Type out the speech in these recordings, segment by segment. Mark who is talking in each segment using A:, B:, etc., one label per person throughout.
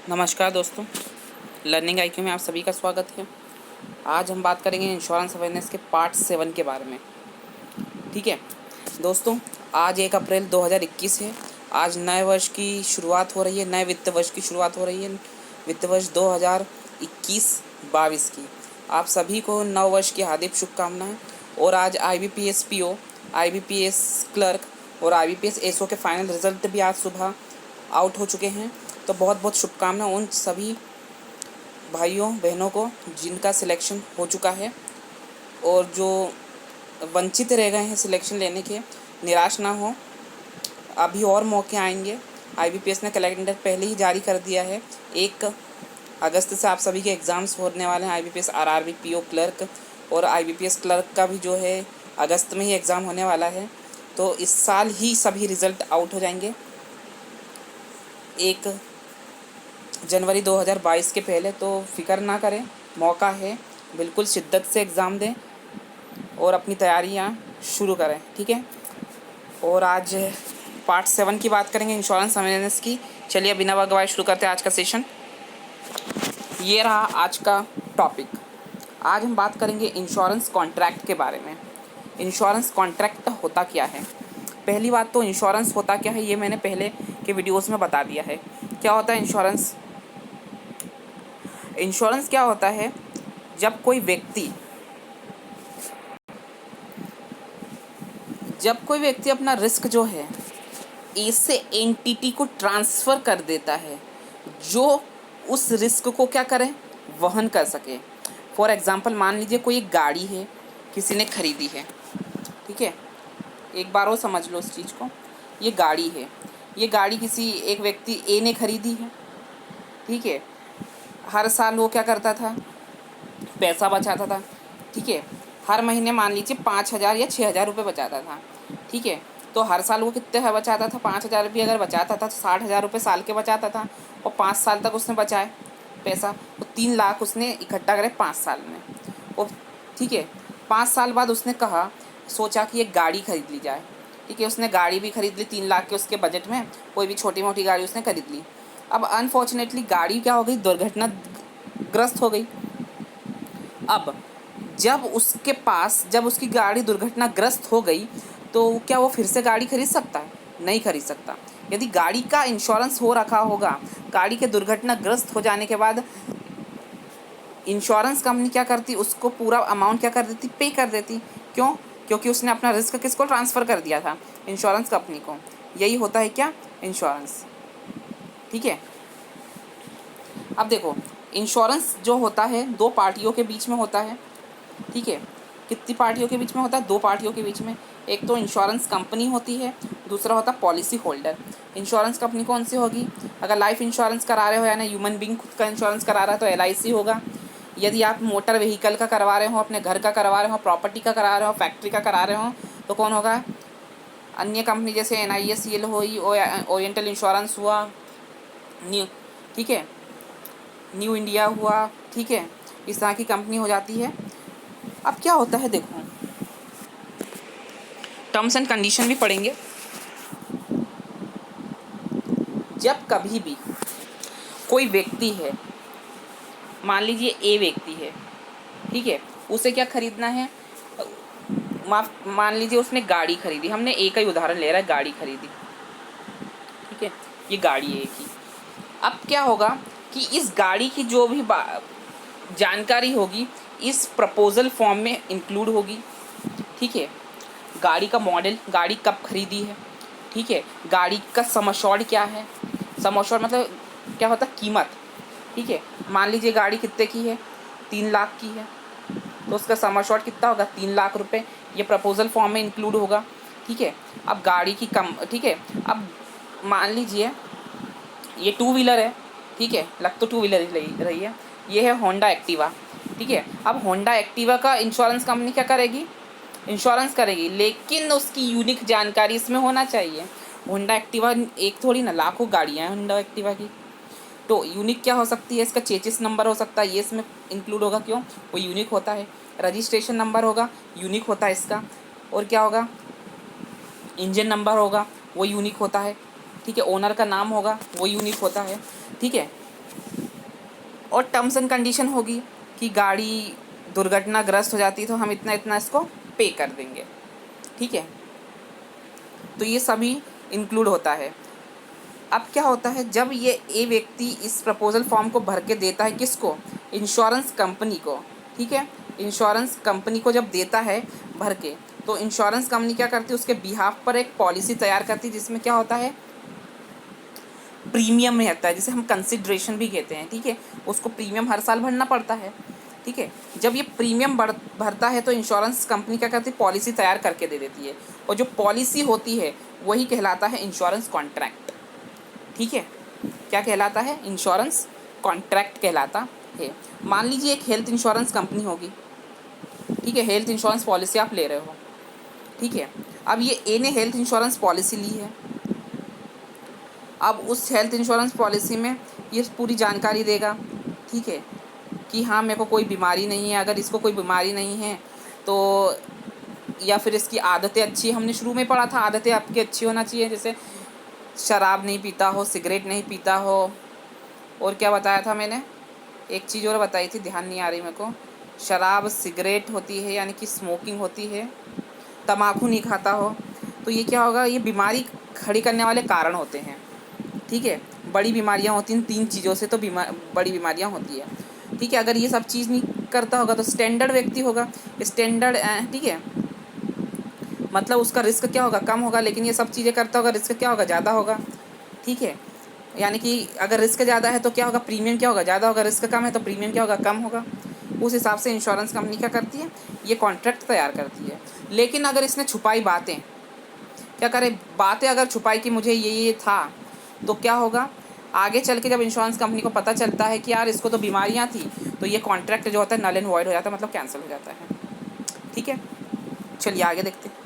A: नमस्कार दोस्तों, learning IQ में आप सभी का स्वागत है। आज हम बात करेंगे इंश्योरेंस अवेयरनेस के पार्ट 7 के बारे में। ठीक है दोस्तों, आज 1 अप्रैल 2021 है। आज नए वर्ष की शुरुआत हो रही है, नए वित्त वर्ष की शुरुआत हो रही है, वित्त वर्ष 2021-22 की। आप सभी को नव वर्ष की हार्दिक शुभकामनाएं। और आज IBPS PO, IBPS क्लर्क और IBPS SO के फाइनल रिजल्ट भी आज सुबह आउट हो चुके हैं। तो बहुत बहुत शुभकामनाएं उन सभी भाइयों बहनों को जिनका सिलेक्शन हो चुका है, और जो वंचित रह गए हैं सिलेक्शन लेने के, निराश ना हो, अभी और मौके आएंगे। IBPS ने कैलेंडर पहले ही जारी कर दिया है। 1 अगस्त से आप सभी के एग्ज़ाम्स होने वाले हैं। IBPS RRB PO क्लर्क और IBPS क्लर्क का भी जो है अगस्त में ही एग्ज़ाम होने वाला है। तो इस साल ही सभी रिज़ल्ट आउट हो जाएंगे 1 जनवरी 2022 के पहले। तो फ़िक्र ना करें, मौका है, बिल्कुल शिद्दत से एग्ज़ाम दें और अपनी तैयारियां शुरू करें। ठीक है, और आज पार्ट 7 की बात करेंगे, इंश्योरेंस अवेयरनेस की। चलिए बिना वक्त गवाए शुरू करते हैं आज का सेशन। ये रहा आज का टॉपिक। आज हम बात करेंगे इंश्योरेंस कॉन्ट्रैक्ट के बारे में। इंश्योरेंस कॉन्ट्रैक्ट होता क्या है? पहली बात तो इंश्योरेंस होता क्या है ये मैंने पहले के वीडियोस में बता दिया है। क्या होता है इंश्योरेंस? इंश्योरेंस क्या होता है? जब कोई व्यक्ति अपना रिस्क जो है ऐसे एंटिटी को ट्रांसफ़र कर देता है जो उस रिस्क को क्या करें, वहन कर सके। फॉर एग्ज़ाम्पल, मान लीजिए कोई एक गाड़ी है, किसी ने खरीदी है। ठीक है, एक बार और समझ लो इस चीज़ को। ये गाड़ी है, ये गाड़ी किसी एक व्यक्ति ए ने खरीदी है। ठीक है, हर साल वो क्या करता था, पैसा बचाता था। ठीक है, हर महीने मान लीजिए 5,000 या 6,000 रुपये बचाता था। ठीक है, तो हर साल वो कितने है बचाता था? 5,000 भी अगर बचाता था तो 60,000 रुपये साल के बचाता था। और 5 साल तक उसने बचाए पैसा, तो 3 लाख उसने इकट्ठा करे 5 साल में। और ठीक है, 5 साल बाद उसने सोचा कि एक गाड़ी खरीद ली जाए। ठीक है, उसने गाड़ी भी खरीद ली 3 लाख के उसके बजट में, कोई भी छोटी मोटी गाड़ी उसने खरीद ली। अब अनफॉर्चुनेटली गाड़ी क्या हो गई, दुर्घटनाग्रस्त हो गई। अब जब उसकी गाड़ी दुर्घटनाग्रस्त हो गई, तो क्या वो फिर से गाड़ी खरीद सकता है? नहीं खरीद सकता। यदि गाड़ी का इंश्योरेंस हो रखा होगा, गाड़ी के दुर्घटनाग्रस्त हो जाने के बाद इंश्योरेंस कंपनी क्या करती, उसको पूरा अमाउंट क्या कर देती, पे कर देती। क्यों? क्योंकि उसने अपना रिस्क किसको ट्रांसफ़र कर दिया था, इंश्योरेंस कंपनी को। यही होता है क्या, इंश्योरेंस। ठीक है, अब देखो, इंश्योरेंस जो होता है 2 पार्टियों के बीच में होता है। ठीक है, कितनी पार्टियों के बीच में होता है? 2 पार्टियों के बीच में। एक तो इंश्योरेंस कंपनी होती है, दूसरा होता है पॉलिसी होल्डर। इंश्योरेंस कंपनी कौन सी होगी? अगर लाइफ इंश्योरेंस करा रहे हो, यानी ह्यूमन बींग खुद का इंश्योरेंस करा रहा है, तो LIC होगा। यदि आप मोटर व्हीकल का करवा रहे हो, अपने घर का करवा रहे हो, प्रॉपर्टी का करा रहे हो, फैक्ट्री का करा रहे हो, तो कौन होगा? अन्य कंपनी जैसे NISCL हुई, ओरिएंटल इंश्योरेंस हुआ, न्यू ठीक है, न्यू इंडिया हुआ। ठीक है, इस तरह की कंपनी हो जाती है। अब क्या होता है, देखो, टर्म्स एंड कंडीशन भी पढ़ेंगे। जब कभी भी कोई व्यक्ति है, मान लीजिए ए व्यक्ति है, ठीक है, उसे क्या खरीदना है, मान लीजिए उसने गाड़ी खरीदी। हमने ए का ही उदाहरण ले रहा है, गाड़ी खरीदी। ठीक है, ये गाड़ी है की। अब क्या होगा कि इस गाड़ी की जो भी जानकारी होगी इस प्रपोजल फॉर्म में इंक्लूड होगी। ठीक है, गाड़ी का मॉडल, गाड़ी कब खरीदी है। ठीक है, गाड़ी का सम एश्योर्ड क्या है, सम एश्योर्ड मतलब क्या होता है, कीमत। ठीक है, मान लीजिए गाड़ी कितने की है, 3 लाख की है, तो उसका सम एश्योर्ड कितना होगा, 3 लाख रुपए। ये प्रपोजल फॉर्म में इंक्लूड होगा। ठीक है, अब गाड़ी की ठीक है, अब मान लीजिए ये 2 व्हीलर है। ठीक है, लग तो 2 व्हीलर ही रही है। ये है होंडा एक्टिवा। ठीक है, अब होंडा एक्टिवा का इंश्योरेंस कंपनी क्या करेगी, इंश्योरेंस करेगी, लेकिन उसकी यूनिक जानकारी इसमें होना चाहिए। होंडा एक्टिवा एक थोड़ी ना, लाखों गाड़ियाँ हैं होंडा एक्टिवा की। तो यूनिक क्या हो सकती है, इसका चेचिस नंबर हो सकता है, ये इसमें इंक्लूड होगा। क्यों? वो यूनिक होता है। रजिस्ट्रेशन नंबर होगा, यूनिक होता है इसका। और क्या होगा, इंजन नंबर होगा, वो यूनिक होता है। ठीक है, ओनर का नाम होगा, वो यूनिक होता है। ठीक है, और टर्म्स एंड कंडीशन होगी कि गाड़ी दुर्घटनाग्रस्त हो जाती है तो हम इतना इतना इसको पे कर देंगे, ठीक है। तो ये सभी इंक्लूड होता है। अब क्या होता है, जब ये ए व्यक्ति इस प्रपोजल फॉर्म को भर के देता है किसको, इंश्योरेंस कंपनी को, ठीक है। इंश्योरेंस कंपनी को जब देता है भर के, तो इंश्योरेंस कंपनी क्या करती है, उसके बिहाफ पर एक पॉलिसी तैयार करती है जिसमें क्या होता है, प्रीमियम रहता है, जिसे हम कंसिडरेशन भी कहते हैं, ठीक है। उसको प्रीमियम हर साल भरना पड़ता है, ठीक है। जब ये प्रीमियम भरता है तो इंश्योरेंस कंपनी क्या करती है, पॉलिसी तैयार करके दे देती है, और जो पॉलिसी होती है वही कहलाता है इंश्योरेंस कॉन्ट्रैक्ट, ठीक है। क्या कहलाता है, इंश्योरेंस कॉन्ट्रैक्ट कहलाता है। मान लीजिए एक हेल्थ इंश्योरेंस कंपनी होगी, ठीक है, हेल्थ इंश्योरेंस पॉलिसी आप ले रहे हो, ठीक है। अब ये ए ने हेल्थ इंश्योरेंस पॉलिसी ली है। अब उस हेल्थ इंश्योरेंस पॉलिसी में ये पूरी जानकारी देगा, ठीक है, कि हाँ मेरे को कोई बीमारी नहीं है। अगर इसको कोई बीमारी नहीं है तो, या फिर इसकी आदतें अच्छी, हमने शुरू में पढ़ा था आदतें आपकी अच्छी होना चाहिए, जैसे शराब नहीं पीता हो, सिगरेट नहीं पीता हो, और क्या बताया था मैंने, एक चीज़ और बताई थी, ध्यान नहीं आ रही मेरे को। शराब, सिगरेट होती है यानी कि स्मोकिंग होती है, तम्बाकू नहीं खाता हो। तो ये क्या होगा, ये बीमारी खड़ी करने वाले कारण होते हैं, ठीक है। बड़ी बीमारियां होती हैं, 3 चीज़ों से तो बड़ी बीमारियां होती है, ठीक है। अगर ये सब चीज़ नहीं करता होगा तो स्टैंडर्ड व्यक्ति होगा, स्टैंडर्ड, ठीक है, मतलब उसका रिस्क क्या होगा, कम होगा। लेकिन ये सब चीज़ें करता होगा, रिस्क क्या होगा, ज़्यादा होगा, ठीक है। यानी कि अगर रिस्क ज़्यादा है तो क्या होगा, प्रीमियम क्या होगा, ज़्यादा होगा। रिस्क कम है तो प्रीमियम क्या होगा, कम होगा। उस हिसाब से इंश्योरेंस कंपनी क्या करती है, ये कॉन्ट्रैक्ट तैयार करती है। लेकिन अगर इसने छुपाई बातें, क्या करे, बातें अगर छुपाई कि मुझे ये था, तो क्या होगा, आगे चल के जब इंश्योरेंस कंपनी को पता चलता है कि यार इसको तो बीमारियां थी, तो ये कॉन्ट्रैक्ट जो होता है नल एंड वॉइड हो जाता है, मतलब कैंसिल हो जाता है, ठीक है। चलिए आगे देखते हैं।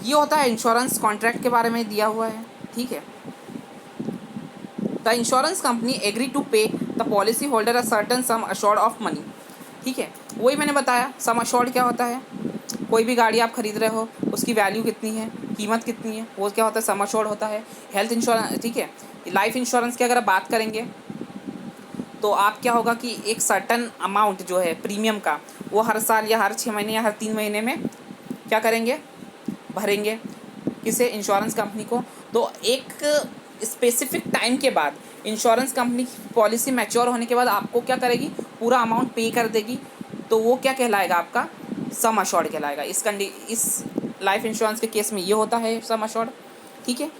A: ये होता है इंश्योरेंस कॉन्ट्रैक्ट के बारे में दिया हुआ है, ठीक है। The insurance company agree to pay the policy holder a certain sum assured of money, ठीक है। वही मैंने बताया, सम अश्योर्ड क्या होता है, कोई भी गाड़ी आप खरीद रहे हो, उसकी वैल्यू कितनी है, कीमत कितनी है, वो क्या होता है, सम अश्योर्ड होता है। हेल्थ इंश्योरेंस, ठीक है। लाइफ इंश्योरेंस की अगर आप बात करेंगे तो आप क्या होगा कि एक सर्टन अमाउंट जो है प्रीमियम का, वो हर साल या हर 6 महीने या हर 3 महीने में क्या करेंगे, भरेंगे, किसे, इंश्योरेंस कंपनी को। तो एक स्पेसिफिक टाइम के बाद इंश्योरेंस कंपनी की पॉलिसी मैच्योर होने के बाद आपको क्या करेगी, पूरा अमाउंट पे कर देगी। तो वो क्या कहलाएगा, आपका सम अश्योर्ड कहलाएगा। इस लाइफ इंश्योरेंस के केस में ये होता है सम अश्योर्ड, ठीक है।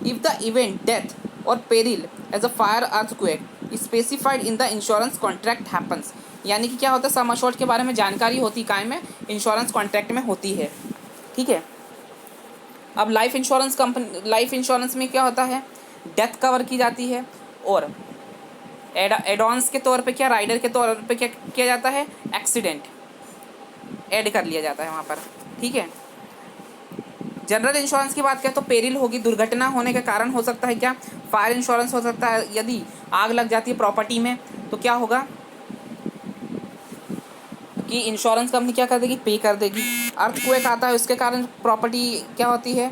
A: If the event death or peril as a fire earthquake specified in the insurance contract happens, यानी कि क्या होता है, सम अश्योर्ड के बारे में जानकारी होती काय में, इंश्योरेंस कॉन्ट्रैक्ट में होती है, ठीक है। अब लाइफ इंश्योरेंस में क्या होता है, डेथ कवर की जाती है, और एडॉन्स के तौर पे क्या, राइडर के तौर पे क्या किया जाता है, एक्सीडेंट ऐड कर लिया जाता है वहाँ पर, ठीक है। जनरल इंश्योरेंस की बात करें तो पेरिल होगी, दुर्घटना होने के कारण हो सकता है क्या, फायर इंश्योरेंस हो सकता है, यदि आग लग जाती है प्रॉपर्टी में तो क्या होगा कि इंश्योरेंस कंपनी क्या कर देगी, पे कर देगी। अर्थक्वेक आता है, उसके कारण प्रॉपर्टी क्या होती है,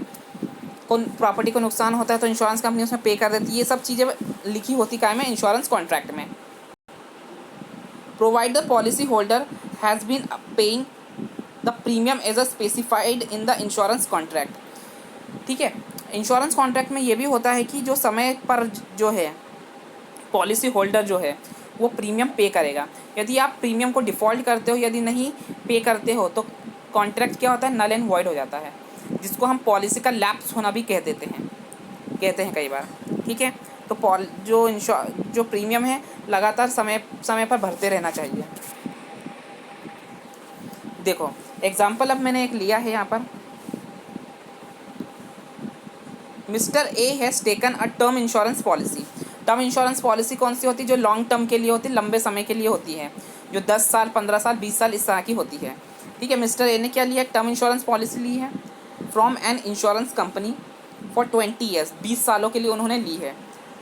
A: प्रॉपर्टी को नुकसान होता है तो इंश्योरेंस कंपनी उसमें पे कर देती है। ये सब चीज़ें लिखी होती काय में, इंश्योरेंस कॉन्ट्रैक्ट में। Provide the policy holder has been paying the premium as a specified in the insurance contract, ठीक है। इंश्योरेंस कॉन्ट्रैक्ट में ये भी होता है कि जो समय पर जो है पॉलिसी होल्डर जो है वो प्रीमियम पे करेगा। यदि आप प्रीमियम को डिफ़ॉल्ट करते हो, यदि नहीं पे करते हो, तो कॉन्ट्रैक्ट क्या होता है, नल एंड वॉइड हो जाता है, जिसको हम पॉलिसी का लैप्स होना भी कहते हैं कई बार, ठीक है। तो जो प्रीमियम है लगातार समय पर भरते रहना चाहिए। देखो एग्जाम्पल अब मैंने एक लिया है यहाँ पर, mister A has taken a term insurance policy. Term insurance policy कौन सी होती है, जो लॉन्ग टर्म के लिए होती है, लंबे समय के लिए होती है, जो 10 साल, 15 साल, 20 साल इस तरह की होती है, ठीक है। मिस्टर ए ने क्या लिया, टर्म इंश्योरेंस पॉलिसी ली है from an insurance company for 20 years, 20 सालों के लिए उन्होंने ली है।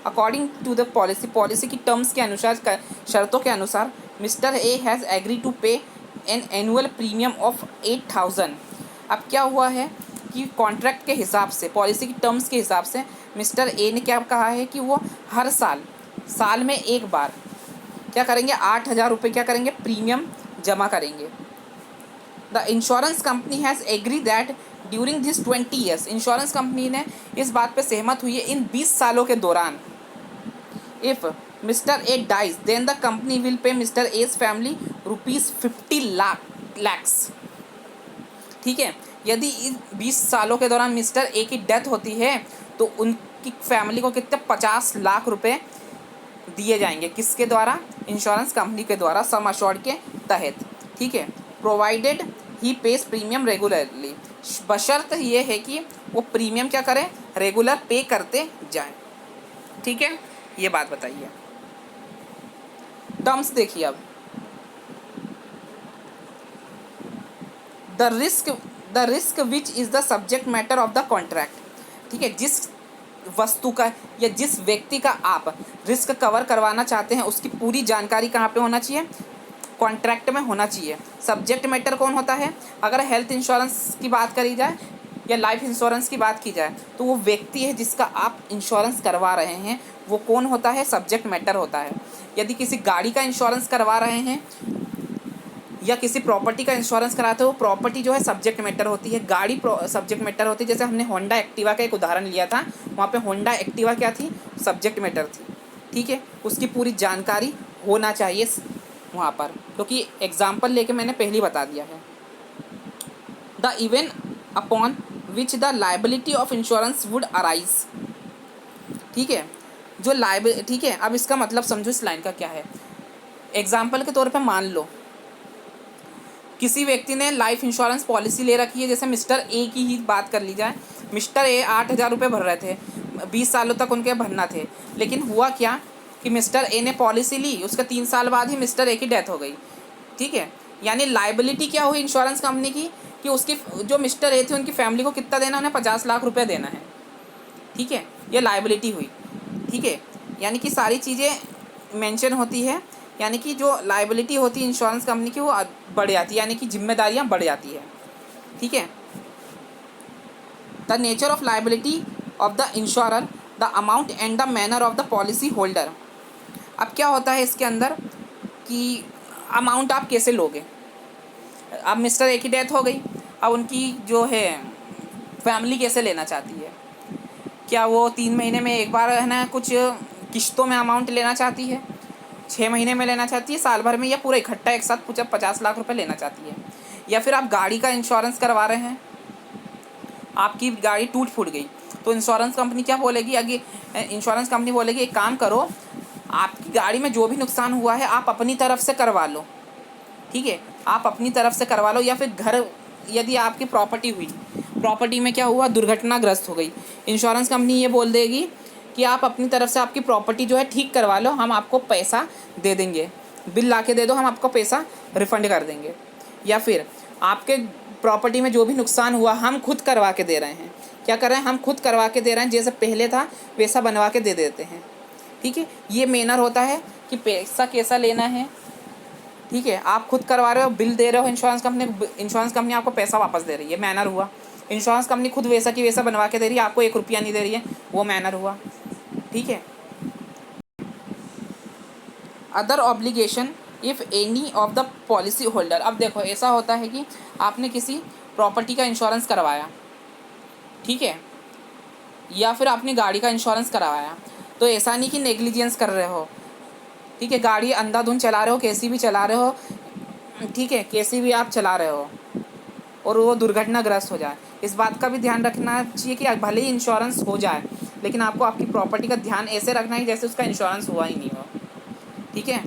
A: अकॉर्डिंग टू द पॉलिसी की टर्म्स के अनुसार, शर्तों के अनुसार, mister A has agree to pay an annual premium of 8,000। अब क्या हुआ है कि कॉन्ट्रैक्ट के हिसाब से, पॉलिसी की टर्म्स के हिसाब से मिस्टर ए ने क्या कहा है कि वो हर साल में एक बार क्या करेंगे, 8,000 रुपये क्या करेंगे, प्रीमियम जमा करेंगे। The insurance company has agree that during this 20 years, insurance company ने इस बात पे सहमत हुई है इन 20 सालों के दौरान, if mister A dies then the company will pay mister A's family ₹50 lakhs। ठीक है, यदि इस 20 सालों के दौरान मिस्टर ए की डेथ होती है तो उनकी फैमिली को कितने 50 लाख रुपए दिए जाएंगे, किसके द्वारा, इंश्योरेंस कंपनी के द्वारा, सम अश्योर्ड के तहत। ठीक है, प्रोवाइडेड ही पेज प्रीमियम रेगुलरली, बशर्त ये है कि वो प्रीमियम क्या करें, रेगुलर पे करते जाएं। ठीक है, ये बात बताइए। टर्म्स देखिए अब, the risk which is the subject matter of the contract. ठीक है, जिस वस्तु का या जिस व्यक्ति का आप रिस्क कवर करवाना चाहते हैं उसकी पूरी जानकारी कहाँ पे होना चाहिए, कॉन्ट्रैक्ट में होना चाहिए। सब्जेक्ट मैटर कौन होता है, अगर हेल्थ इंश्योरेंस की बात करी जाए या लाइफ इंश्योरेंस की बात की जाए तो वो व्यक्ति है जिसका आप इंश्योरेंस करवा रहे हैं, वो कौन होता है, सब्जेक्ट मैटर होता है। यदि किसी गाड़ी का इंश्योरेंस करवा रहे हैं या किसी प्रॉपर्टी का इंश्योरेंस कराते हो, वो प्रॉपर्टी जो है सब्जेक्ट मैटर होती है, गाड़ी सब्जेक्ट मैटर होती है। जैसे हमने होंडा एक्टिवा का एक उदाहरण लिया था, वहाँ पे होंडा एक्टिवा क्या थी, सब्जेक्ट मैटर थी। ठीक है, उसकी पूरी जानकारी होना चाहिए वहाँ पर, क्योंकि एग्जाम्पल लेके मैंने पहले बता दिया है। The event upon which the liability of insurance would arise. ठीक है, जो ठीक है, अब इसका मतलब समझो इस लाइन का क्या है। एग्जाम्पल के तौर पे मान लो किसी व्यक्ति ने लाइफ इंश्योरेंस पॉलिसी ले रखी है, जैसे मिस्टर ए की ही बात कर ली जाए। मिस्टर ए 8,000 रुपये भर रहे थे, 20 सालों तक उनके भरना थे, लेकिन हुआ क्या कि मिस्टर ए ने पॉलिसी ली, उसके 3 साल बाद ही मिस्टर ए की डेथ हो गई। ठीक है, यानी लाइबिलिटी क्या हुई इंश्योरेंस कंपनी की कि उसकी जो मिस्टर ए थे उनकी फैमिली को कितना देना, उन्हें 50 लाख रुपये देना है। ठीक है, ये लाइबिलिटी हुई। ठीक है, यानी कि सारी चीज़ें मेंशन होती है, यानी कि जो लाइबिलिटी होती है इंश्योरेंस कंपनी की वो बढ़ जाती है, यानी कि जिम्मेदारियां बढ़ जाती है। ठीक है, the nature of liability of the insurer, the amount and the manner of the policy holder. अब क्या होता है इसके अंदर कि अमाउंट आप कैसे लोगे। अब मिस्टर ए की डेथ हो गई, अब उनकी जो है फैमिली कैसे लेना चाहती है, क्या वो 3 महीने में एक बार है ना कुछ किश्तों में अमाउंट लेना चाहती है, 6 महीने में लेना चाहती है, साल भर में, या पूरा इकट्ठा एक साथ 50 लाख रुपए लेना चाहती है। या फिर आप गाड़ी का इंश्योरेंस करवा रहे हैं, आपकी गाड़ी टूट फूट गई तो इंश्योरेंस कंपनी क्या बोलेगी, आगे इंश्योरेंस कंपनी बोलेगी एक काम करो, आपकी गाड़ी में जो भी नुकसान हुआ है आप अपनी तरफ से करवा लो। ठीक है, आप अपनी तरफ से करवा लो। या फिर घर, यदि आपकी प्रॉपर्टी हुई, प्रॉपर्टी में क्या हुआ, दुर्घटनाग्रस्त हो गई, इंश्योरेंस कंपनी ये बोल देगी कि आप अपनी तरफ से आपकी प्रॉपर्टी जो है ठीक करवा लो, हम आपको पैसा दे देंगे, बिल ला के दे दो, हम आपको पैसा रिफ़ंड कर देंगे। या फिर आपके प्रॉपर्टी में जो भी नुकसान हुआ हम खुद करवा के दे रहे हैं, क्या कर रहे हैं, हम खुद करवा के दे रहे हैं, जैसे पहले था वैसा बनवा के दे देते हैं। ठीक है, ये मैनर होता है कि पैसा कैसा लेना है। ठीक है, आप खुद करवा रहे हो, बिल दे रहे हो इंश्योरेंस कंपनी आपको पैसा वापस दे रही है, मैनर हुआ। इंश्योरेंस कंपनी खुद वैसा की वैसा बनवा के दे रही है, आपको 1 रुपया नहीं दे रही है, वो मैनर हुआ। ठीक है, other obligation if any of the policy holder. अब देखो ऐसा होता है कि आपने किसी प्रॉपर्टी का इंश्योरेंस करवाया, ठीक है, या फिर आपने गाड़ी का इंश्योरेंस करवाया, तो ऐसा नहीं कि नेग्लिजेंस कर रहे हो। ठीक है, गाड़ी अंधाधुंध चला रहे हो, कैसी भी चला रहे हो, ठीक है, कैसी भी आप चला रहे हो और वो दुर्घटनाग्रस्त हो जाए, इस बात का भी ध्यान रखना चाहिए कि भले ही इंश्योरेंस हो जाए लेकिन आपको आपकी प्रॉपर्टी का ध्यान ऐसे रखना है जैसे उसका इंश्योरेंस हुआ ही नहीं हो। ठीक है,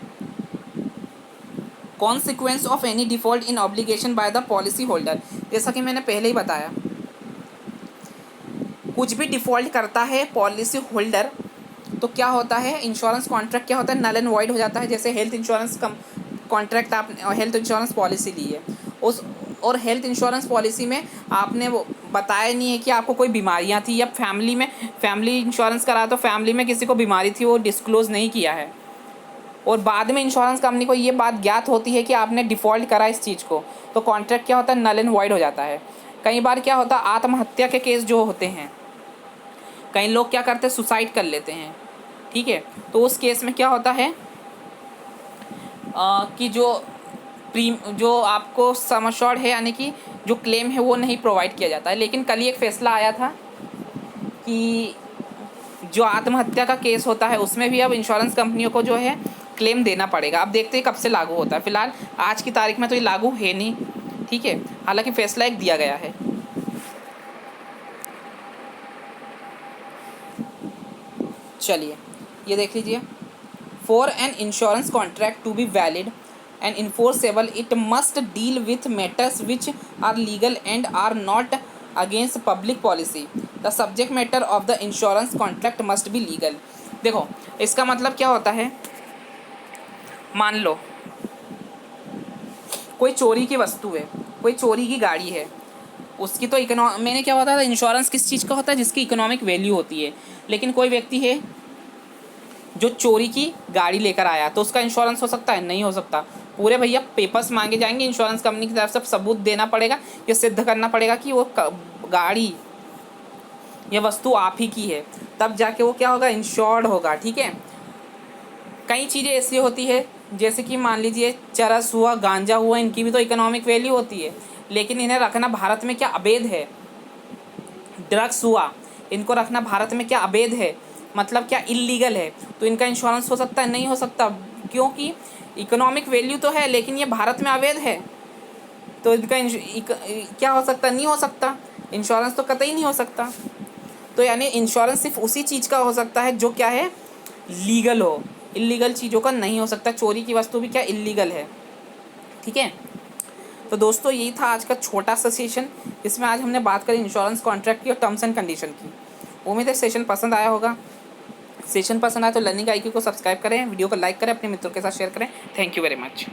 A: consequence of any default in obligation by the policy holder. जैसा कि मैंने पहले ही बताया, कुछ भी डिफ़ॉल्ट करता है पॉलिसी होल्डर तो क्या होता है, इंश्योरेंस कॉन्ट्रैक्ट क्या होता है, नल एंड वॉइड हो जाता है। जैसे हेल्थ इंश्योरेंस कॉन्ट्रैक्ट, आप हेल्थ इंश्योरेंस पॉलिसी ली है उस, और हेल्थ इंश्योरेंस पॉलिसी में आपने वो बताया नहीं है कि आपको कोई बीमारियां थी, या फैमिली इंश्योरेंस करा तो फैमिली में किसी को बीमारी थी वो डिस्क्लोज़ नहीं किया है, और बाद में इंश्योरेंस कंपनी को ये बात ज्ञात होती है कि आपने डिफ़ॉल्ट करा इस चीज़ को, तो कॉन्ट्रैक्ट क्या होता है, नल एंड वॉइड हो जाता है। कई बार क्या होता है, आत्महत्या के केस जो होते हैं, कई लोग क्या करते हैं, सुसाइड कर लेते हैं, ठीक है। तो उस केस में क्या होता है कि जो आपको सम एश्योर्ड है, यानी कि जो क्लेम है वो नहीं प्रोवाइड किया जाता है। लेकिन कल ही एक फैसला आया था कि जो आत्महत्या का केस होता है उसमें भी अब इंश्योरेंस कंपनियों को जो है क्लेम देना पड़ेगा। अब देखते हैं कब से लागू होता है। फिलहाल आज की तारीख में तो ये लागू है नहीं, ठीक है, हालांकि फैसला एक दिया गया है। चलिए ये देख लीजिए, for an insurance contract to be valid and enforceable it must deal with matters which are legal and are not against public policy. The subject matter of the insurance contract must be legal. देखो इसका मतलब क्या होता है, मान लो कोई चोरी की वस्तु है, कोई चोरी की गाड़ी है, उसकी तो मैंने क्या बताया था, इंश्योरेंस किस चीज़ का होता है, जिसकी इकोनॉमिक वैल्यू होती है। लेकिन कोई व्यक्ति है जो चोरी की गाड़ी लेकर आया, तो उसका इंश्योरेंस हो सकता है? नहीं हो सकता। पूरे भैया पेपर्स मांगे जाएंगे इंश्योरेंस कंपनी की तरफ से, सबूत देना पड़ेगा, ये सिद्ध करना पड़ेगा कि वो गाड़ी या वस्तु आप ही की है, तब जाके वो क्या होगा, इंश्योर्ड होगा, ठीक है। कई चीज़ें ऐसी होती है, जैसे कि मान लीजिए चरस हुआ, गांजा हुआ, इनकी भी तो इकोनॉमिक वैल्यू होती है, लेकिन इन्हें रखना भारत में क्या अवैध है। ड्रग्स हुआ, इनको रखना भारत में क्या अवैध है, मतलब क्या इल्लीगल है, तो इनका इंश्योरेंस हो सकता है? नहीं हो सकता, क्योंकि इकोनॉमिक वैल्यू तो है लेकिन ये भारत में अवैध है, तो इनका क्या हो सकता, नहीं हो सकता, इंश्योरेंस तो कतई नहीं हो सकता। तो यानी इंश्योरेंस सिर्फ उसी चीज़ का हो सकता है जो क्या है, लीगल हो, इल्लीगल चीज़ों का नहीं हो सकता। चोरी की वस्तु भी क्या इल्लीगल है, ठीक है। तो दोस्तों यही था आज का छोटा सा सेशन, इसमें आज हमने बात करी इंश्योरेंस कॉन्ट्रैक्ट की और टर्म्स एंड कंडीशन की। उम्मीद है सेशन पसंद आया होगा। सेशन पसंद आया तो लर्निंग IQ को सब्सक्राइब करें, वीडियो को लाइक करें, अपने मित्रों के साथ शेयर करें। Thank you very much.